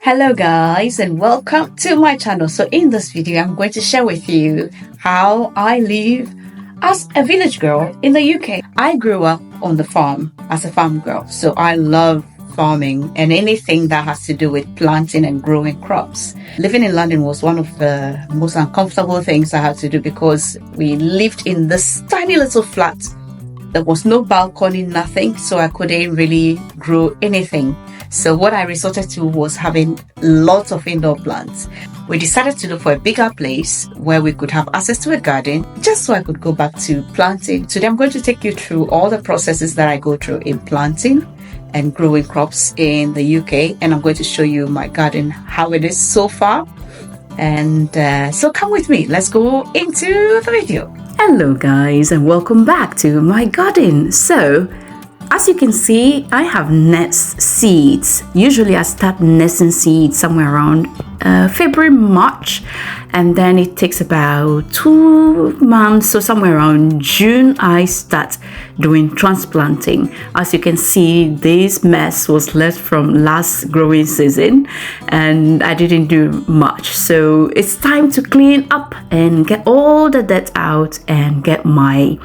Hello guys and welcome to my channel. So in this video I'm going to share with you how I live as a village girl in the UK. I grew up on the farm as a farm girl, so I love farming and anything that has to do with planting and growing crops. Living in London was one of the most uncomfortable things I had to do because we lived in this tiny little flat. There was no balcony, nothing, so I couldn't really grow anything. So what I resorted to was having lots of indoor plants. We decided to look for a bigger place where we could have access to a garden, just so I could go back to planting. Today I'm going to take you through all the processes that I go through in planting and growing crops in the UK, and I'm going to show you my garden, how it is so far. And so come with me, let's go into the video. Hello guys and welcome back to my garden. So as you can see, I have nest seeds. Usually I start nesting seeds somewhere around February, March, and then it takes about 2 months, so somewhere around June I start doing transplanting. As you can see, this mess was left from last growing season and I didn't do much, so it's time to clean up and get all the dirt out and get my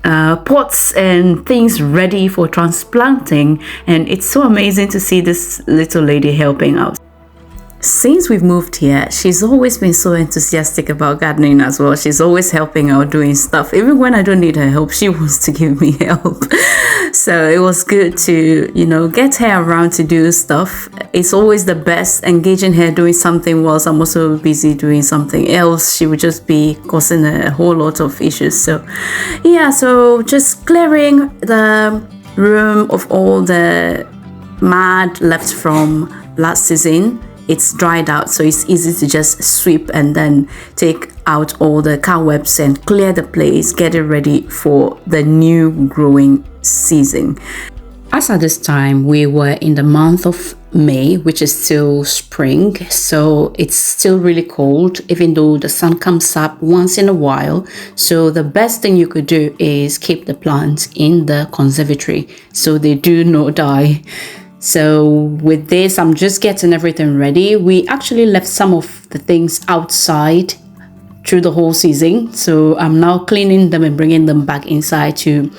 pots and things ready for transplanting. And it's so amazing to see this little lady helping out. Since we've moved here, she's always been so enthusiastic about gardening as well. She's always helping out doing stuff. Even when I don't need her help, she wants to give me help. So it was good to, get her around to do stuff. It's always the best engaging her doing something whilst I'm also busy doing something else. She would just be causing a whole lot of issues. So yeah, so just clearing the room of all the mud left from last season. It's dried out, so it's easy to just sweep and then take out all the cobwebs and clear the place, get it ready for the new growing season. As at this time, we were in the month of May, which is still spring, so it's still really cold, even though the sun comes up once in a while. So the best thing you could do is keep the plants in the conservatory so they do not die. So with this, I'm just getting everything ready. We actually left some of the things outside through the whole season. So I'm now cleaning them and bringing them back inside to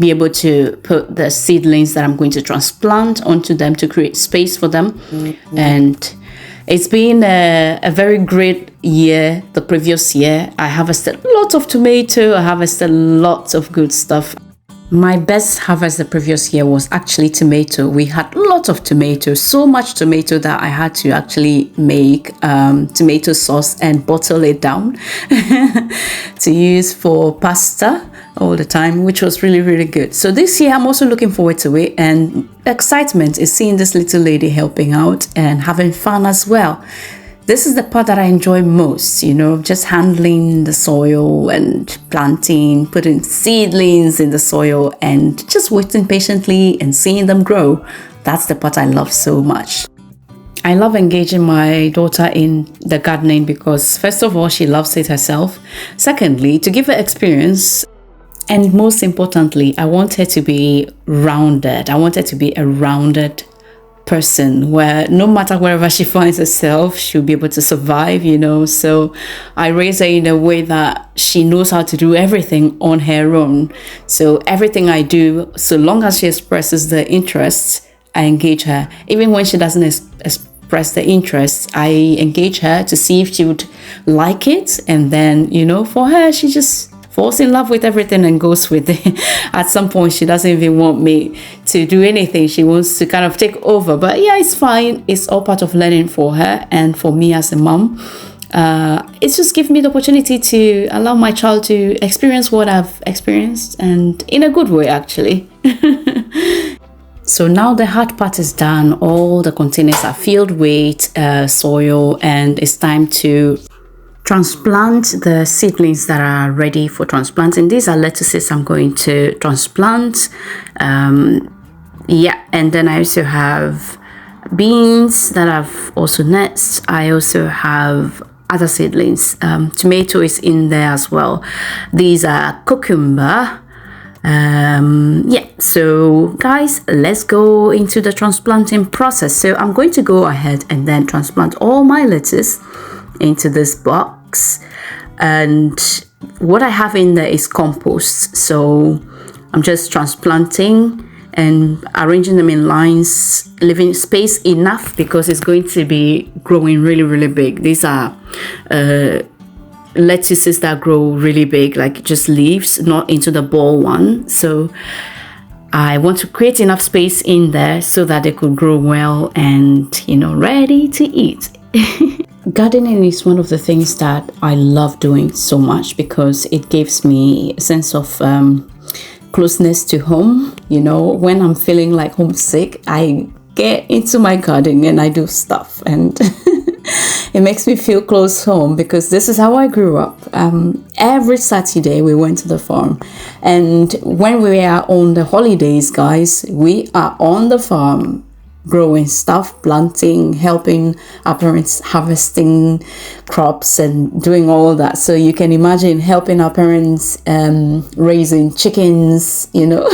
be able to put the seedlings that I'm going to transplant onto them to create space for them. And it's been a very great year. The previous year, I harvested lots of tomato. I harvested lots of good stuff. My best harvest the previous year was actually tomato. We had lots of tomato, so much tomato that I had to actually make tomato sauce and bottle it down to use for pasta all the time, which was really, really good. So this year I'm also looking forward to it, and excitement is seeing this little lady helping out and having fun as well. This is the part that I enjoy most, just handling the soil and planting, putting seedlings in the soil and just waiting patiently and seeing them grow. That's the part I love so much. I love engaging my daughter in the gardening because first of all, she loves it herself. Secondly, to give her experience. And most importantly, I want her to be rounded. I want her to be a rounded person where no matter wherever she finds herself, she'll be able to survive, So I raise her in a way that she knows how to do everything on her own. So everything I do, so long as she expresses the interest, I engage her. Even when she doesn't express the interest, I engage her to see if she would like it. And then, for her, she just falls in love with everything and goes with it. At some point, she doesn't even want me to do anything. She wants to kind of take over. But yeah, it's fine. It's all part of learning for her and for me as a mom. It's just given me the opportunity to allow my child to experience what I've experienced, and in a good way, actually. So now the hard part is done. All the containers are filled with soil, and it's time to transplant the seedlings that are ready for transplanting. These are lettuces I'm going to transplant. And then I also have beans that I've also nest. I also have other seedlings. Tomato is in there as well. These are cucumber, Yeah, so guys, let's go into the transplanting process. So I'm going to go ahead and then transplant all my lettuce into this box, and what I have in there is compost. So I'm just transplanting and arranging them in lines, leaving space enough because it's going to be growing really big. These are lettuces that grow really big, like just leaves, not into the ball one. So I want to create enough space in there so that they could grow well and, you know, ready to eat. Gardening is one of the things that I love doing so much because it gives me a sense of closeness to home. You know, when I'm feeling like homesick, I get into my garden and I do stuff, and it makes me feel close home because this is how I grew up. Every Saturday we went to the farm, and when we are on the holidays, guys, we are on the farm growing stuff, planting, helping our parents harvesting crops and doing all that. So you can imagine helping our parents raising chickens, you know.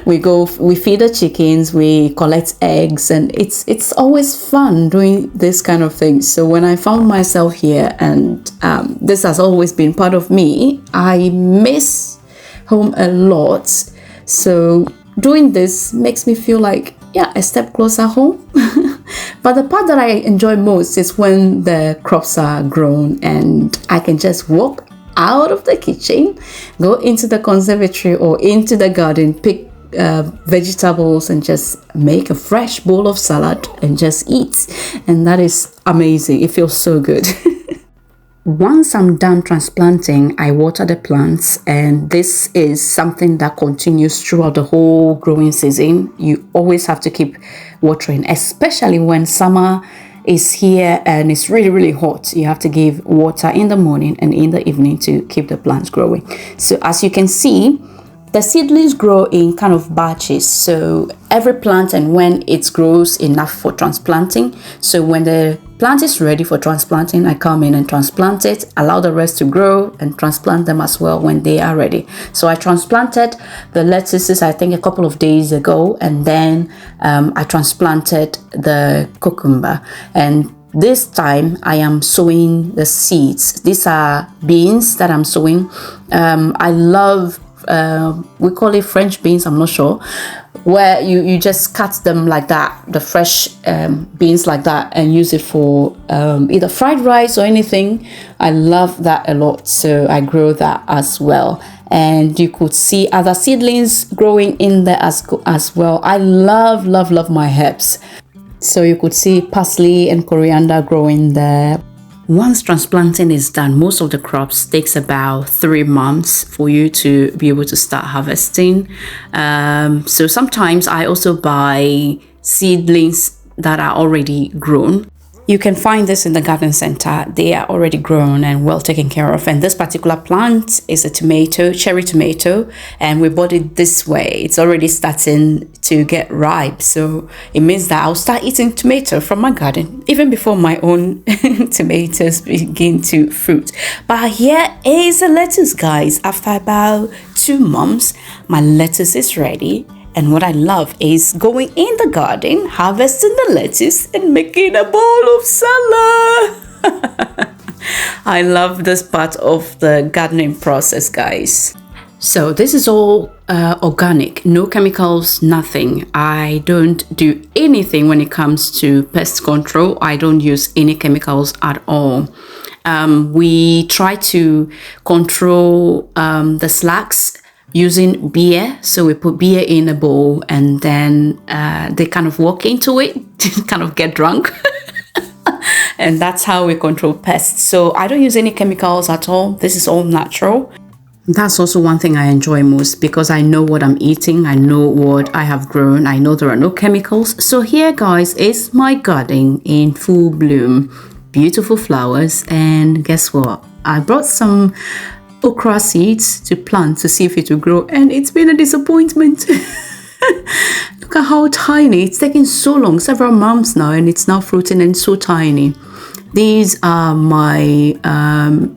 we feed the chickens, we collect eggs, and it's always fun doing this kind of thing. So when I found myself here, and this has always been part of me, I miss home a lot. So doing this makes me feel like, yeah, a step closer home. But the part that I enjoy most is when the crops are grown and I can just walk out of the kitchen, go into the conservatory or into the garden, pick vegetables and just make a fresh bowl of salad and just eat. And that is amazing. It feels so good. Once I'm done transplanting, I water the plants, and this is something that continues throughout the whole growing season. You always have to keep watering, especially when summer is here and it's really hot. You have to give water in the morning and in the evening to keep the plants growing. So as you can see, the seedlings grow in kind of batches. So every plant, and when it grows enough for transplanting, so when the plant is ready for transplanting, I come in and transplant it, allow the rest to grow, and transplant them as well when they are ready. So I transplanted the lettuces, I think, a couple of days ago, and then I transplanted the cucumber. And this time I am sowing the seeds. These are beans that I'm sowing. I love we call it French beans, I'm not sure, where you just cut them like that, the fresh beans like that, and use it for either fried rice or anything. I love that a lot, so I grow that as well. And you could see other seedlings growing in there as well. I love my herbs, so you could see parsley and coriander growing there. Once transplanting is done, most of the crops takes about 3 months for you to be able to start harvesting. So sometimes I also buy seedlings that are already grown. You can find this in the garden center. They are already grown and well taken care of. And this particular plant is a tomato, cherry tomato, and we bought it this way. It's already starting to get ripe. So it means that I'll start eating tomato from my garden even before my own tomatoes begin to fruit. But here is a lettuce, guys. After about 2 months, my lettuce is ready. And what I love is going in the garden, harvesting the lettuce and making a bowl of salad. I love this part of the gardening process, guys. So this is all organic, no chemicals, nothing. I don't do anything when it comes to pest control. I don't use any chemicals at all. We try to control the slugs using beer. So we put beer in a bowl, and then they kind of walk into it, kind of get drunk. And that's how we control pests. So I don't use any chemicals at all. This is all natural. That's also one thing I enjoy most, because I know what I'm eating. I know what I have grown. I know there are no chemicals. So here, guys, is my garden in full bloom. Beautiful flowers. And guess what? I brought some okra seeds to plant to see if it will grow, and it's been a disappointment. Look at how tiny. It's taken so long, several months now, and it's now fruiting and so tiny. These are my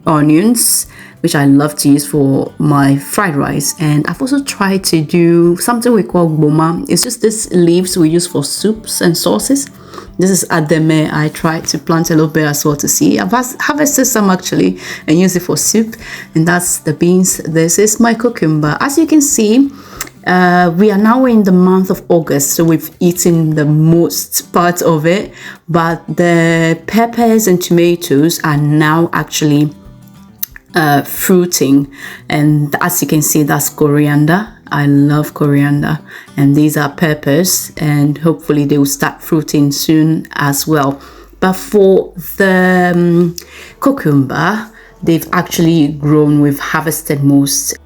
onions which I love to use for my fried rice. And I've also tried to do something we call boma. It's just these leaves we use for soups and sauces. This is ademe. I tried to plant a little bit as well to see. I've harvested some actually and use it for soup. And that's the beans. This is my cucumber. As you can see, we are now in the month of August, so we've eaten the most part of it, but the peppers and tomatoes are now actually fruiting. And as you can see, that's coriander. I love coriander, and these are peppers, and hopefully they will start fruiting soon as well. But for the cucumber, they've actually grown. We've harvested most.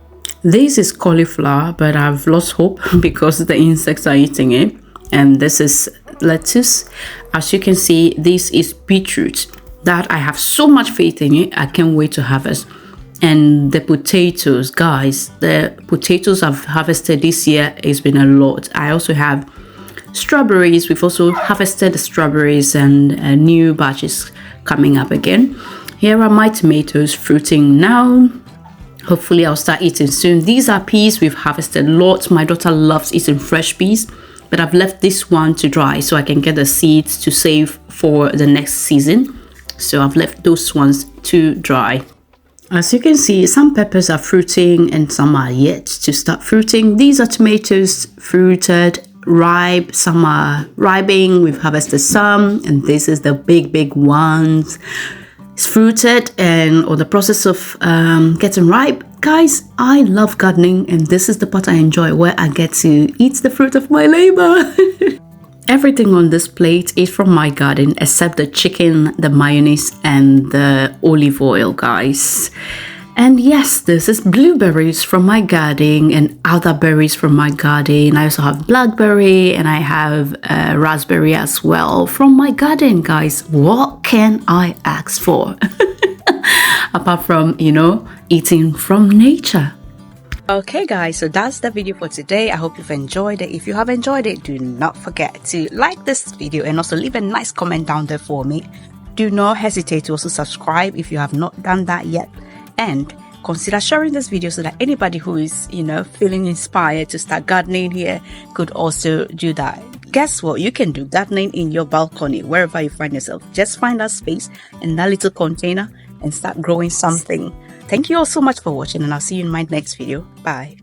This is cauliflower, but I've lost hope because the insects are eating it. And this is lettuce. As you can see, this is beetroot that I have so much faith in it. I can't wait to harvest. And the potatoes, guys, the potatoes I've harvested this year has been a lot. I also have strawberries. We've also harvested the strawberries, and new batches coming up again. Here are my tomatoes fruiting now. Hopefully I'll start eating soon. These are peas. We've harvested lots. My daughter loves eating fresh peas, but I've left this one to dry so I can get the seeds to save for the next season. So I've left those ones to dry. As you can see, some peppers are fruiting and some are yet to start fruiting. These are tomatoes fruited, ripe. Some are ripening. We've harvested some, and this is the big ones. It's fruited and on the process of getting ripe. Guys, I love gardening, and this is the part I enjoy, where I get to eat the fruit of my labor. Everything on this plate is from my garden except the chicken, the mayonnaise, and the olive oil, guys. And yes, this is blueberries from my garden and other berries from my garden. I also have blackberry, and I have raspberry as well from my garden, guys. What can I ask for? Apart from, eating from nature. Okay guys, so that's the video for today. I hope you've enjoyed it. If you have enjoyed it, do not forget to like this video and also leave a nice comment down there for me. Do not hesitate to also subscribe if you have not done that yet, and consider sharing this video so that anybody who is feeling inspired to start gardening here could also do that. Guess what? You can do gardening in your balcony, wherever you find yourself. Just find that space in that little container and start growing something. Thank you all so much for watching, and I'll see you in my next video. Bye.